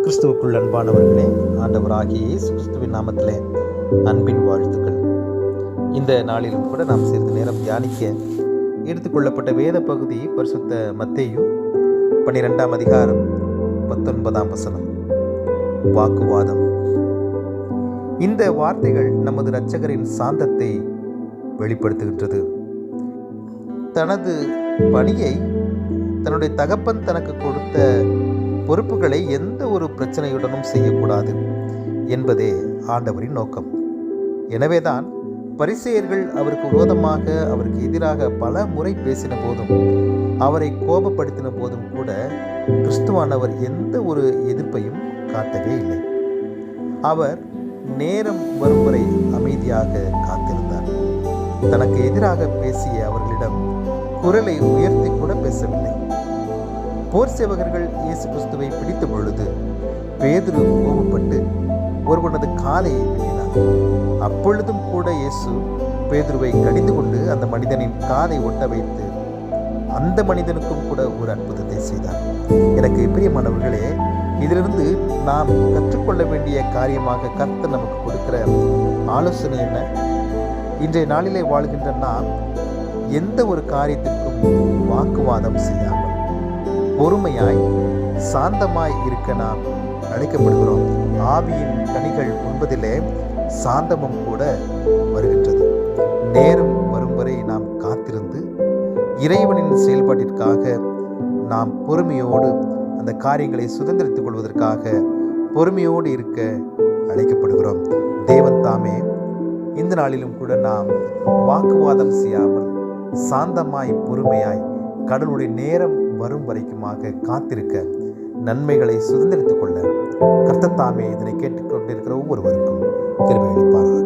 கிறிஸ்துவுக்குள் அன்பானவர்களே, ஆண்டவராகிய இயேசு கிறிஸ்துவின் நாமத்திலே அன்பின் வாழ்த்துக்கள். இந்த நாளிலும் கூட நாம் சிறிது நேரம் தியானிக்க எடுத்துக்கொள்ளப்பட்ட வேத பகுதி பரிசுத்த மத்தேயு 12ஆம் அதிகாரம் 19ஆம் வசனம். வாக்குவாதம். இந்த வார்த்தைகள் நமது இரட்சகரின் சாந்தத்தை வெளிப்படுத்துகின்றது. தனது பணியை, தன்னுடைய தகப்பன் தனக்கு கொடுத்த பொறுப்புகளை எந்த ஒரு பிரச்சனையுடனும் செய்யக்கூடாது என்பதே ஆண்டவரின் நோக்கம். எனவேதான் பரிசேயர்கள் அவருக்கு விரோதமாக, அவருக்கு எதிராக பல முறை பேசின போதும், அவரை கோபப்படுத்தின போதும் கூட கிறிஸ்துவானவர் எந்த ஒரு எதிர்ப்பையும் காட்டவே இல்லை. அவர் நேரம் வரும் வரை அமைதியாக காத்திருந்தார். தனக்கு எதிராக பேசிய அவர்களிடம் குரலை உயர்த்தி கூட பேசவில்லை. போர் சேவகர்கள் இயேசு கிறிஸ்துவை பிடித்த பொழுது பேதுரு கோபப்பட்டு ஒருவனது காலையை வெட்டினார். அப்பொழுதும் கூட இயேசு பேதுருவை கடிந்து கொண்டு அந்த மனிதனின் காலை ஒட்ட வைத்து அந்த மனிதனுக்கும் கூட ஒரு அற்புதத்தை செய்தார். எனக்கு பிரியமானவர்களே, இதிலிருந்து நாம் கற்றுக்கொள்ள வேண்டிய காரியமாக கர்த்தர் நமக்கு கொடுக்கிற ஆலோசனை என்ன? இன்றைய நாளிலே வாழ்கின்ற நாம் எந்த ஒரு காரியத்திற்கும் வாக்குவாதம் செய்யாமல் பொறுமையாய் சாந்தமாய் இருக்க நாம் அழைக்கப்படுகிறோம். ஆவியின் கனிகள் உண்பதிலே சாந்தமும் கூட வருகின்றது. நேரம் வரும் வரை நாம் காத்திருந்து இறைவனின் செயல்பாட்டிற்காக நாம் பொறுமையோடு அந்த காரியங்களை சுதந்திரித்துக் கொள்வதற்காக பொறுமையோடு இருக்க அழைக்கப்படுகிறோம். தேவன் தாமே இந்த நாளிலும் கூட நாம் வாக்குவாதம் செய்யாமல் சாந்தமாய் பொறுமையாய் கடவுளுடைய நேரம் வரும் வரைக்குமாக காத்திருக்க, நன்மைகளை சுதந்திரித்துக் கொள்ள கர்த்தர் தாமே இதனை கேட்டுக்கொண்டிருக்கிற ஒவ்வொருவருக்கும் கிருபை அளிப்பாராக.